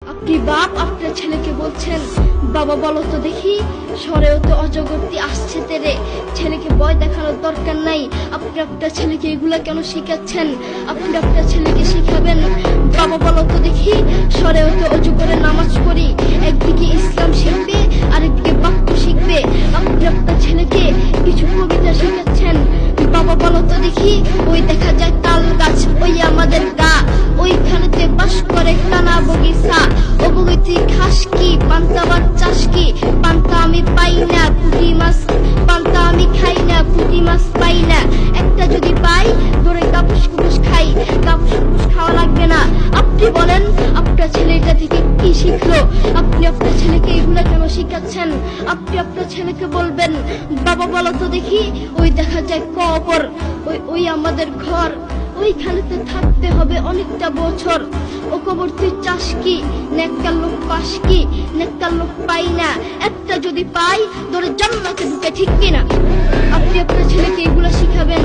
আপনি বাপ আপনার ছেলেকে বলছেন, বাবা বলো তো দেখি সরেও তো অজগরটি আসছে তেরে, ছেলেকে ভয় দেখানোর দরকার নাই। আপনি আপনার ছেলেকে এগুলা কেন শিখাচ্ছেন? আপনি আপনার ছেলেকে শিখাবেন, বাবা বলো তো দেখি সরেও তো অজু করে নামাজ পড়ি। একদিকে ইসলাম শিখবে আরেকদিকে বাক্য শিখবে। আপনি আপনার ছেলেকে কিছু কবিতা শিখাচ্ছেন, বাবা বলো তো দেখি ওই দেখা যায় তাল গাছ, ওই আমাদের গা, ওইখানেতে বাস করে কানা বগিচা। ও বগিচি খাস কি পান্তা ভাত চাষ কি? পান্তা আমি পাই না, পুঁটি মাছ পান্তা আমি খাই না, পুঁটি মাছ পাই না। একটা যদি পাই ধরে কাপুস কুপুস খাই, কাপুস কুপুস খাওয়া লাগবে না। আপনি বলেন আপনার ছেলেটা থেকে কি শিখলো? আপনি আপনার ছেলেকে এগুলা কেন শিখাচ্ছেন? আপনি আপনার ছেলেকে বলবেন, বাবা বলো তো দেখি ওই দেখা যায় কবর, ওই আমাদের ঘর, ওইখানেতে থাকতে হবে অনেকটা বছর। ও কবর তুই চাস কি? নেককার লোক পাস কি? নেককার লোক পাই না, একটা যদি পাই ধরে জান্নাতে ঢুকে, ঠিক কিনা? আপনি আপনার ছেলেকে এগুলা শিখাবেন,